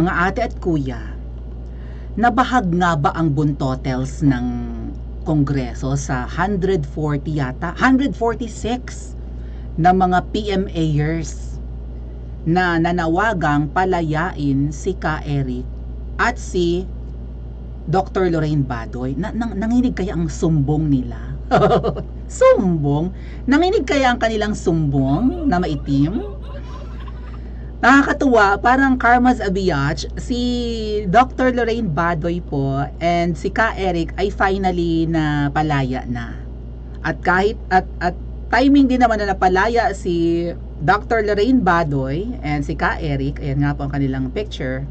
Mga ate at kuya, nabahag nga ba ang buntotels ng Kongreso sa 140 yata, 146 na mga PMAers na nanawagang palayain si Ka Eric at si Dr. Lorraine Badoy? Nanginig kaya ang sumbong nila? Sumbong? Nanginig kaya ang kanilang sumbong na maitim? Nakakatuwa, parang Karma's a biatch. Si Dr. Lorraine Badoy po and si Ka Eric ay finally na palaya na. At kahit at timing din naman na napalaya si Dr. Lorraine Badoy and si Ka Eric, ayan nga po ang kanilang picture,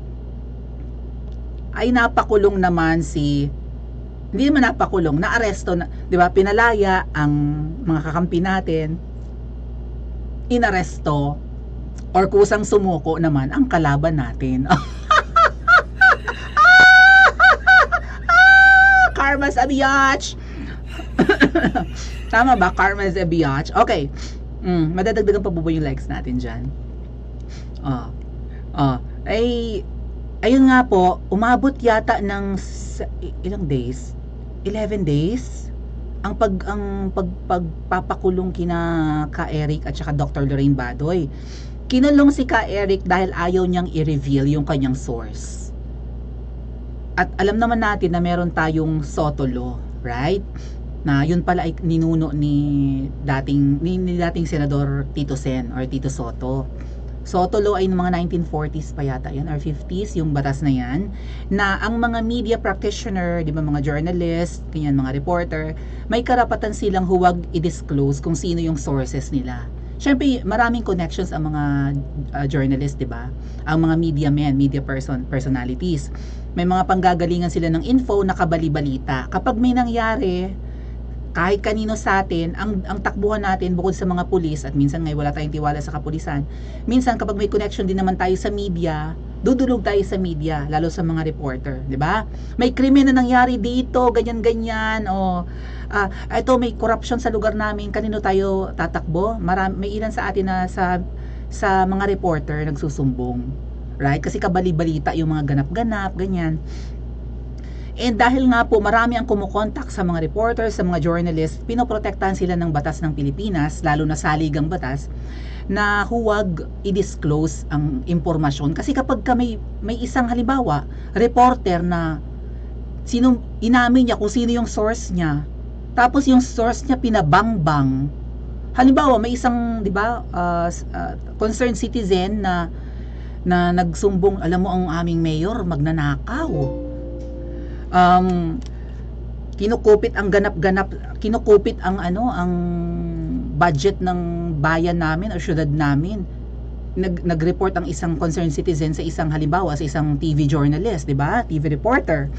ay napakulong naman hindi naman napakulong, naaresto na, 'di ba? Pinalaya ang mga kakampi natin, inaresto or kusang sumuko naman ang kalaban natin. Karma's a biatch. Tama ba? Karma's a biatch. Okay. Madadagdagan pa po yung likes natin dyan. Ayun nga po, umabot yata ng ilang days? 11 days? Ang pagpapakulong kina Ka Eric at saka Dr. Lorraine Badoy. Kinulong si Ka Eric dahil ayaw niyang i-reveal yung kanyang source. At alam naman natin na meron tayong Soto Law, right? Na yun pala ay ninuno ni dating Senador Tito Sen or Tito Soto. Soto Law ay ng mga 1940s pa yata yan or 50s yung batas na yan, na ang mga media practitioner, di ba, mga journalist, ganyan, mga reporter, may karapatan silang huwag i-disclose kung sino yung sources nila. Siyempre, maraming connections ang mga journalist, di ba? Ang mga media men, personalities. May mga panggagalingan sila ng info na kabali-balita. Kapag may nangyari, kahit kanino sa atin, ang takbuhan natin bukod sa mga pulis, at minsan ngayon wala tayong tiwala sa kapulisan, minsan kapag may connection din naman tayo sa media, dudulog tayo sa media, lalo sa mga reporter, di ba? May krimen na nangyari dito, ganyan-ganyan, o ito may corruption sa lugar namin, kanino tayo tatakbo? May ilan sa atin na sa mga reporter nagsusumbong, right? Kasi kabali-balita yung mga ganap-ganap, ganyan. And dahil nga po marami ang kumukontak sa mga reporters, sa mga journalists, pinoprotektahan sila ng batas ng Pilipinas, lalo na saligang batas, na huwag i-disclose ang impormasyon. Kasi kapag may isang halimbawa, reporter na inamin niya kung sino yung source niya, tapos yung source niya pinabangbang. Halimbawa, may isang, 'di ba, concerned citizen na nagsumbong, alam mo ang aming mayor magnanakaw. Kinukupit ang kinukupit ang ang budget ng bayan namin o syudad namin. Nag-report ang isang concerned citizen sa isang, halimbawa, sa isang TV journalist, 'di ba? TV reporter.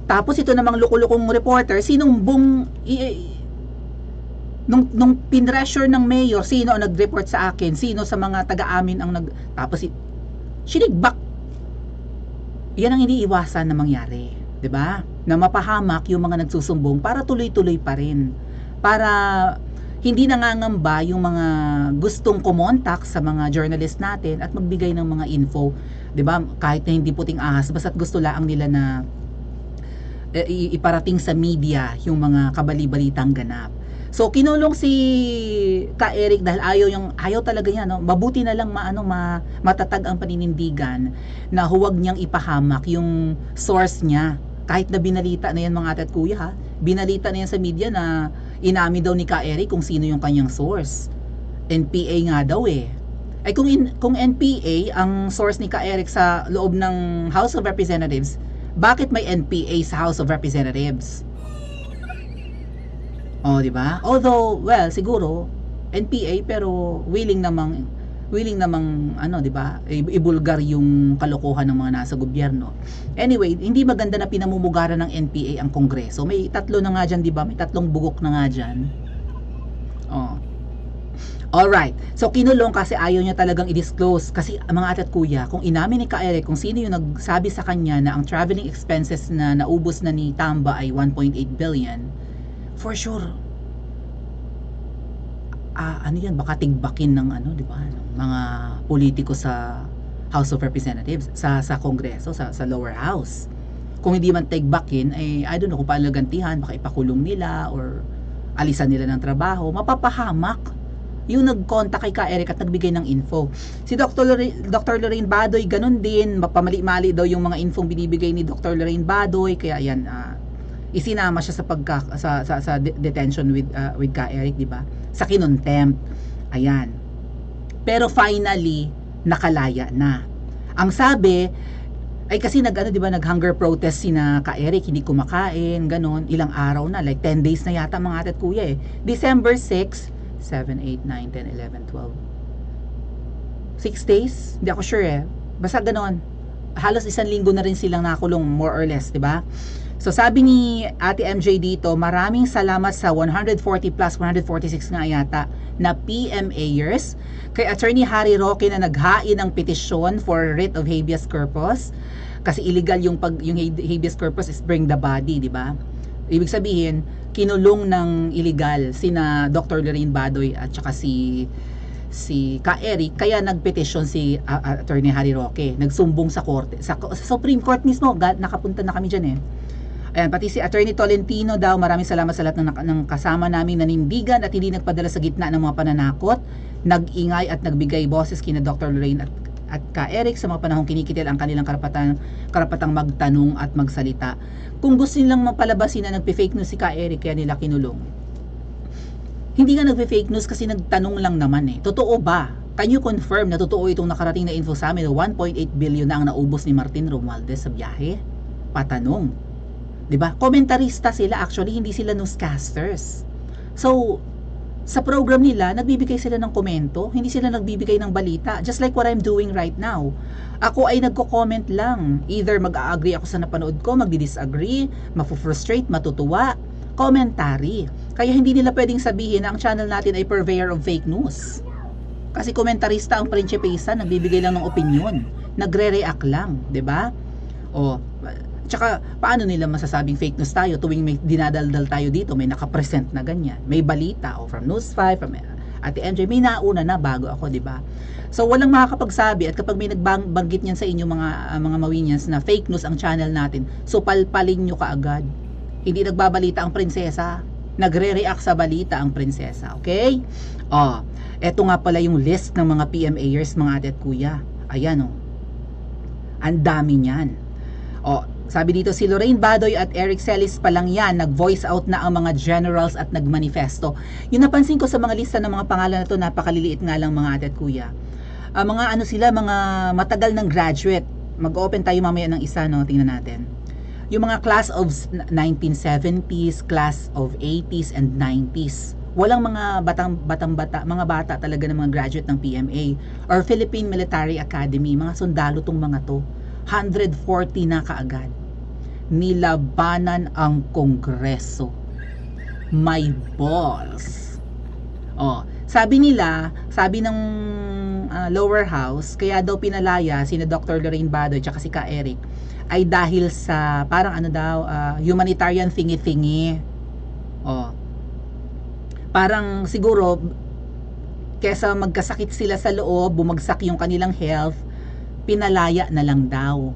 Tapos ito namang lukulukong reporter, sinumbong nung pinressure ng mayor, sino ang nag-report sa akin, sino sa mga taga-amin ang tapos sinigbak. Yan ang iniiwasan na mangyari, 'di ba? Na mapahamak yung mga nagsusumbong para tuloy-tuloy pa rin. Para hindi nangangamba yung mga gustong kumontak sa mga journalist natin at magbigay ng mga info, 'di ba? Kahit na hindi puting ahas, basta't gusto lang nila na iparating sa media yung mga kabali-balitang ganap. So kinulong si Ka Eric dahil ayaw talaga niya, no? Mabuti na lang matatag ang paninindigan na huwag niyang ipahamak yung source niya. Kahit na binalita na yan, mga ate at kuya, ha? Binalita na yan sa media na inamin daw ni Ka Eric kung sino yung kanyang source. NPA nga daw eh. Ay kung NPA ang source ni Ka Eric sa loob ng House of Representatives, bakit may NPA sa House of Representatives? Oh, di ba? Although, well, siguro NPA pero willing namang di ba? Ibulgar yung kalokohan ng mga nasa gobyerno. Anyway, hindi maganda na pinamumugaran ng NPA ang Kongreso. May tatlo na nga diyan, di ba? May tatlong bugok na nga diyan. Oh. Alright, so kinulong kasi ayaw niya talagang i-disclose. Kasi mga ate at kuya, kung inamin ni Ka Eric kung sino yung nagsabi sa kanya na ang traveling expenses na naubos na ni Tamba ay 1.8 billion, for sure, ano yan, baka tigbakin ng di ba, ng mga politiko sa House of Representatives, sa Kongreso, sa lower house. Kung hindi man take back in, I don't know kung paano gantihan, baka ipakulong nila or alisan nila ng trabaho, mapapahamak yung nag-contact kay Ka Eric at nagbigay ng info. Si Dr. Lorraine Badoy, ganun din, mapamali-mali daw yung mga infong binibigay ni Dr. Lorraine Badoy, kaya yan, isinama siya sa detention with Ka Eric, di ba? Sa kinontempt. Ayan. Pero finally, nakalaya na. Ang sabi, ay kasi nag-hunger protest sina Ka Eric, hindi kumakain, ganon, ilang araw na, like 10 days na yata mga ate at kuya eh. December 6, 7, 8, 9, 10, 11, 12. 6 days? Hindi ako sure eh. Basta ganon. Halos 1 linggo na rin silang nakulong, more or less, di ba? So sabi ni Ate MJ dito, maraming salamat sa 140 plus 146 nga yata na PMAers, kay Attorney Harry Roque na naghain ng petisyon for writ of habeas corpus, kasi illegal yung habeas corpus is bring the body, di ba? Ibig sabihin, kinulong ng illegal sina Dr. Lorraine Badoy at saka si Ka Eric, kaya nagpetisyon si Attorney Harry Roque, nagsumbong sa korte, sa Supreme Court mismo, nakapunta na kami dyan eh. Ayan, pati si Attorney Tolentino daw, maraming salamat sa lahat ng kasama naming nanindigan at hindi nagpadala sa gitna ng mga pananakot, nag-ingay at nagbigay boses kina Dr. Lorraine at Ka Eric sa mga panahong kinikitil ang kanilang karapatang magtanong at magsalita. Kung gusto nilang mapalabasin na nagpe-fake news si Ka Eric, kaya nila kinulong. Hindi nga nagpe-fake news kasi nagtanong lang naman eh. Totoo ba? Can you confirm na totoo itong nakarating na info sa amin na 1.8 billion na ang naubos ni Martin Romualdez sa biyahe? Patanong. 'Di ba? Komentarista sila, actually hindi sila newscasters. So, sa program nila, nagbibigay sila ng komento, hindi sila nagbibigay ng balita, just like what I'm doing right now. Ako ay nagko-comment lang. Either mag-a-agree ako sa napanood ko, magdi-disagree, mafu-frustrate, matutuwa, commentary. Kaya hindi nila pwedeng sabihin na ang channel natin ay purveyor of fake news. Kasi komentarista ang prinsipesa, nagbibigay lang ng opinion, nagre-react lang, 'di ba? O tsaka, paano nila masasabing fake news tayo tuwing may dinadaldal tayo dito, may nakapresent na ganyan, may balita, o from News 5, from Ate MJ, may nauna na bago ako, di ba? So, walang makakapagsabi, at kapag may nagbanggit niyan sa inyo mga Mawinians na fake news ang channel natin, so palpalin nyo kaagad. Hindi nagbabalita ang prinsesa, nagre-react sa balita ang prinsesa, okay? Eto nga pala yung list ng mga PMAers, mga ate at kuya. Ayan ang dami niyan. Sabi dito, si Lorraine Badoy at Eric Celis pa lang yan, nag-voice out na ang mga generals at nagmanifesto. Yung napansin ko sa mga lista ng mga pangalan na to, napakaliliit nga lang mga ate at kuya. Mga mga matagal ng graduate. Mag-open tayo mamaya ng isa, no? Tingnan natin. Yung mga class of 1970s, class of 80s and 90s. Walang mga mga bata talaga ng mga graduate ng PMA or Philippine Military Academy. Mga sundalo tong mga to. 140 na kaagad. Nilabanan ang Kongreso. My balls. Sabi ng lower house, kaya daw pinalaya sina Dr. Lorraine Badoy at si Ka Eric ay dahil sa parang humanitarian thingy-thingy. Parang siguro kesa magkasakit sila sa loob, bumagsak yung kanilang health, pinalaya na lang daw.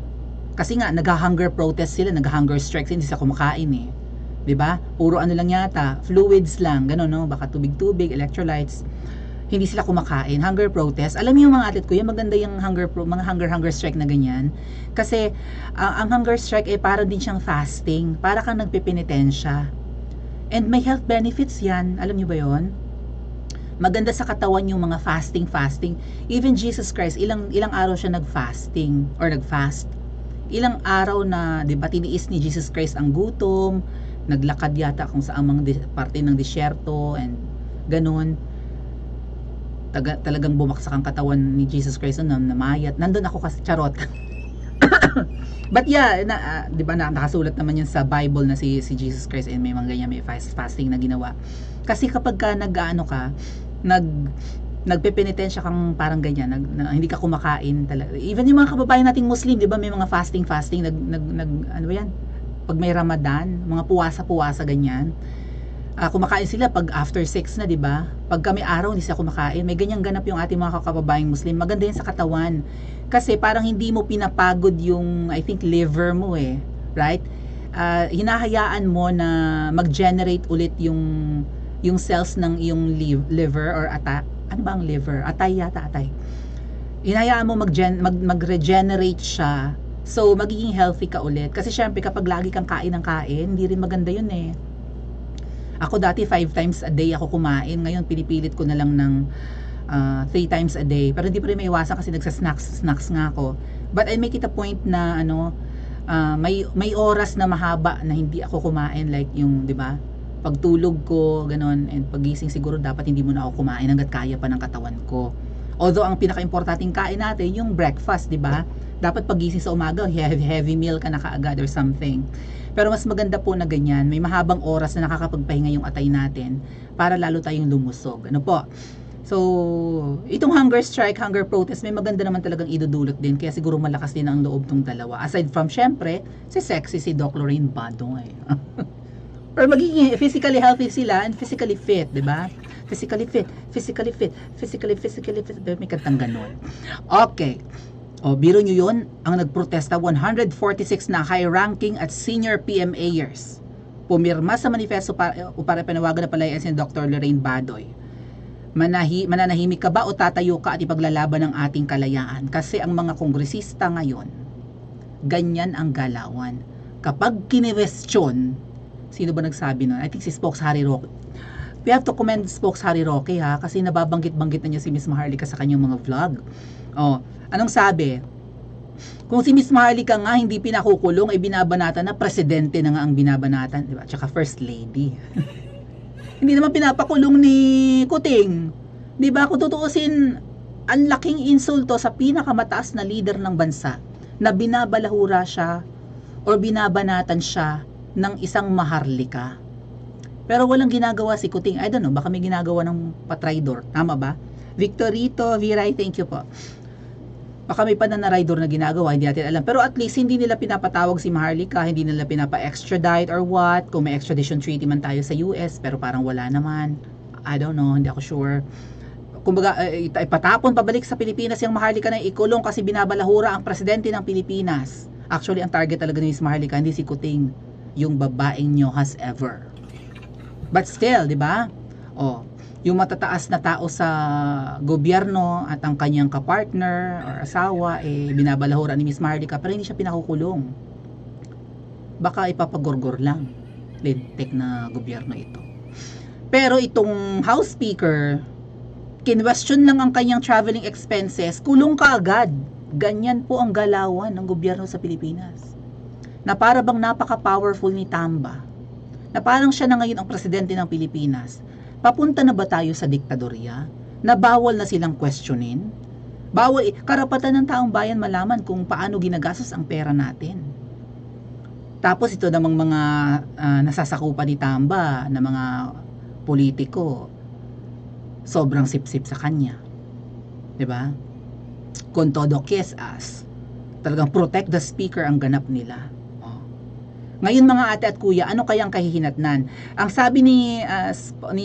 Kasi nga nag-hunger protest sila, nag-hunger strikes, hindi sila kumakain eh. 'Di ba? Puro lang yata, fluids lang, gano'n no, baka tubig-tubig, electrolytes. Hindi sila kumakain, hunger protest. Alam niyo mga atlet ko, yung maganda yung mga hunger strike na ganyan. Kasi ang hunger strike ay para din siyang fasting, para kang nagpepenitensya. And may health benefits 'yan. Alam niyo ba 'yon? Maganda sa katawan yung mga fasting. Even Jesus Christ, ilang araw siya nag-fasting or nag-fast. Ilang araw na, 'di ba, tiniis ni Jesus Christ ang gutom, naglakad yata kung saan mga parte ng disyerto and ganoon. Talagang bumaksak ang katawan ni Jesus Christ na namayat. Nandun ako kasi, charot. But yeah, 'di ba nakasulat naman 'yan sa Bible na si Jesus Christ and may mga ganyan, may fasting na ginawa. Kasi kapag ka nagpepenitensya kang parang ganyan, hindi ka kumakain talaga. Even yung mga kababayan nating Muslim, 'di ba, may mga fasting, ano ba 'yan? Pag may Ramadan, mga puwasa ganyan. Kumakain sila pag after 6 na, 'di ba? Pag kami araw hindi sila kumakain. May ganyang ganap yung ating mga kababayang Muslim. Maganda 'yan sa katawan. Kasi parang hindi mo pinapagod yung, I think, liver mo eh. Right? Hinahayaan mo na mag-generate ulit yung cells ng iyong liver or ano ba ang liver? Atay yata, atay. Hinahayaan mo mag-regenerate siya. So, magiging healthy ka ulit. Kasi syempre, kapag lagi kang kain ng kain, hindi rin maganda yun eh. Ako dati 5 times a day ako kumain. Ngayon, pinipilit ko na lang ng 3 times a day. Pero hindi pa rin maiwasan kasi nagsasnacks nga ako. But I make it a point na may oras na mahaba na hindi ako kumain, like yung, 'di ba? Pagtulog ko, ganon, and pagising siguro dapat hindi muna ako kumain hangga't kaya pa ng katawan ko. Although ang pinaka-importanting kain natin yung breakfast, 'di ba? Dapat pagising sa umaga, heavy meal ka na kaagad or something. Pero mas maganda po na ganyan, may mahabang oras na nakakapagpahinga yung atay natin para lalo tayong lumusog. Ano po? So, itong hunger strike, hunger protest, may maganda naman talagang idudulot din. Kaya siguro malakas din ang loob tong dalawa. Aside from, syempre, si sexy si Doc Lorraine Badoy. Or magiging physically healthy sila and physically fit, di ba? Physically fit. May kantang ganun. Okay. O, biro nyo yun, ang nagprotesta, 146 na high-ranking at senior PMAers. Pumirma sa manifesto para panawagan na palayan si Dr. Lorraine Badoy. Mananahimik ka ba o tatayo ka at ipaglalaban ng ating kalayaan? Kasi ang mga kongresista ngayon, ganyan ang galawan. Kapag kinwestiyon, sino ba nagsabi nun? I think si Spokes Harry Roque. We have to commend Spokes Harry Roque ha, kasi nababanggit-banggit na niya si Miss Maharlika sa kanyang mga vlog. Oh, anong sabi? Kung si Miss Maharlika nga hindi pinakukulong, ay binabanatan na, presidente na nga ang binabanatan, di ba? Tsaka first lady. Hindi naman pinapakulong ni Kuting. 'Di ba? Kung tutuusin, ang laking insulto sa pinakamataas na leader ng bansa na binabalahura siya or binabanatan siya ng isang Maharlika. Pero walang ginagawa si Kuting. I don't know, baka may ginagawa ng patraidor. Tama ba? Victorito Viray, thank you po. Baka may pananaraidor na ginagawa, hindi natin alam. Pero at least hindi nila pinapatawag si Maharlika, hindi nila pinapa-extradite or what. Kung may extradition treaty man tayo sa US, pero parang wala naman. I don't know, hindi ako sure. Kumbaga, ipatapon pabalik sa Pilipinas yung Maharlika na ikulong kasi binabalahura ang presidente ng Pilipinas. Actually, ang target talaga ni Maharlika, hindi si Kuting, yung babaeng nyo has ever. But still, di ba? Oh, yung matataas na tao sa gobyerno at ang kanyang kapartner or asawa, binabalahura ni Miss Maharlika, pero hindi siya pinakukulong. Baka ipapagorgor lang. Lintik na gobyerno ito. Pero itong House Speaker, kinwestiyon lang ang kanyang traveling expenses, kulong ka agad. Ganyan po ang galawan ng gobyerno sa Pilipinas. Na para bang napaka-powerful ni Tamba. Na parang siya na ngayon ang presidente ng Pilipinas. Papunta na ba tayo sa diktadorya? Na bawal na silang questionin? Bawal, karapatan ng taong bayan malaman kung paano ginagastos ang pera natin. Tapos ito namang mga nasasakupan ni Tamba na mga politiko, sobrang sip-sip sa kanya. 'Di ba? Con todo kiss ass. Talagang protect the speaker ang ganap nila. Ngayon mga ate at kuya, ano kayang kahihinatnan? Ang sabi ni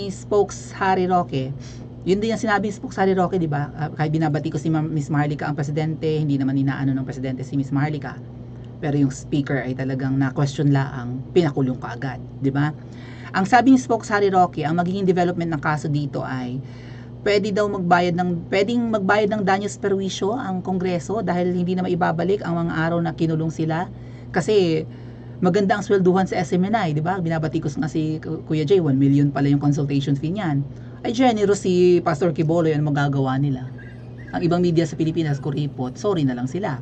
Spokes Harry Roque, yun din yung sinabi ni Spokes Harry Roque, di ba? Kahit binabati ko si Miss Maharlika ang presidente, hindi naman inaano ng presidente si Miss Maharlika. Pero yung speaker ay talagang na-question laang, pinakulong ka agad, di ba? Ang sabi ni Spokes Harry Roque, ang magiging development ng kaso dito ay pwedeng magbayad ng danyos perwisyo ang Kongreso dahil hindi na maibabalik ang mga araw na kinulong sila. Kasi maganda ang swelduhan sa SMNI, di ba? Binabati ko nga si Kuya Jay, 1 million pala yung consultation fee niyan. Ay generous si Pastor Quibolo, yan magagawa nila. Ang ibang media sa Pilipinas, kuripot, sorry na lang sila.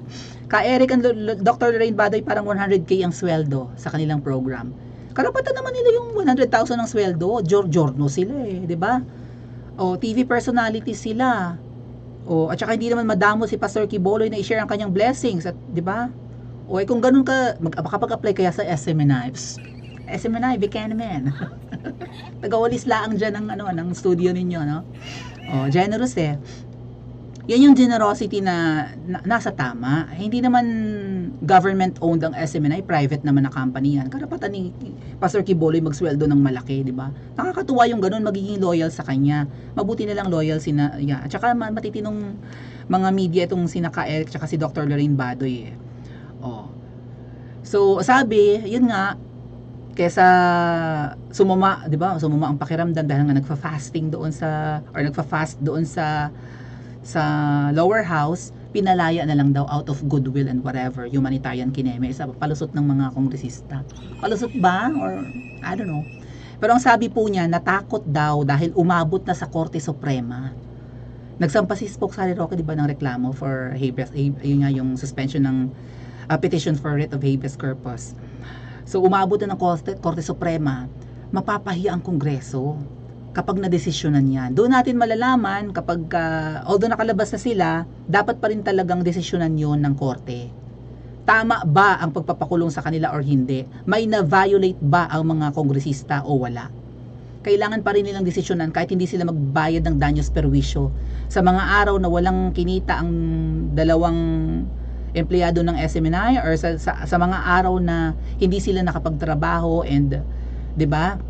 Eric and Dr. Lorraine Badoy, parang 100k ang sweldo sa kanilang program. Karapatan naman nila yung 100,000 ng sweldo, giorno sila di ba? O TV personality sila. O at saka hindi naman madamo si Pastor Quibolo na i-share ang kanyang blessings, at di ba? O kung ganun ka, makapag-apply kaya sa SMNI. SMNI, Buchanan. Tagawalis laang dyan ng studio ninyo, no? O, generous Yan yung generosity na nasa tama. Hindi naman government-owned ang SMNI, private naman na company yan. Karapatan ni Pastor Quiboloy magsweldo ng malaki, di ba? Nakakatuwa yung ganun, magiging loyal sa kanya. Mabuti na lang loyal sina, yeah. At saka matitinong mga media itong sina Ka Eric tsaka si Dr. Lorraine Badoy eh. Oh. So, sabi, yun nga, kesa sumuma, 'di ba? Sumuma ang pakiramdam dahil nga nagfa-fasting doon nagfa-fast doon sa lower house, pinalaya na lang daw out of goodwill and whatever, humanitarian kineme sa palusot ng mga kongresista. Palusot ba or I don't know. Pero ang sabi po niya, natakot daw dahil umabot na sa Korte Suprema. Nagsampa si Spoke Sally Roque, 'di ba, ng reklamo for habeas, yun nga yung suspension ng petition for writ of habeas corpus. So, umabot na ng Korte Suprema, mapapahiya ang Kongreso kapag nadesisyonan yan. Doon natin malalaman kapag, although nakalabas na sila, dapat pa rin talagang desisyonan yon ng Korte. Tama ba ang pagpapakulong sa kanila or hindi? May na-violate ba ang mga kongresista o wala? Kailangan pa rin nilang desisyonan kahit hindi sila magbayad ng danyos perwisyo. Sa mga araw na walang kinita ang dalawang empleyado ng SMNI or sa mga araw na hindi sila nakapagtrabaho and 'di ba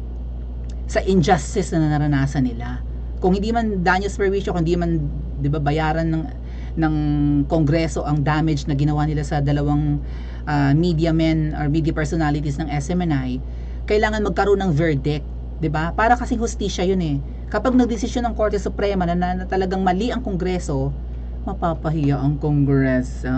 sa injustice na naranasan nila, kung hindi man danyos perwisyo, kung hindi man 'di ba bayaran ng Kongreso ang damage na ginawa nila sa dalawang media men or media personalities ng SMNI, kailangan magkaroon ng verdict, 'di ba? Para kasing hustisya 'yun eh. Kapag nagdesisyon ng Korte Suprema na talagang mali ang Kongreso, mapapahiya ang Kongreso.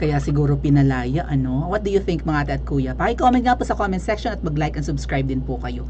Kaya siguro pinalaya, ano? What do you think mga ate at kuya? Paki-comment nga po sa comment section at mag-like and subscribe din po kayo.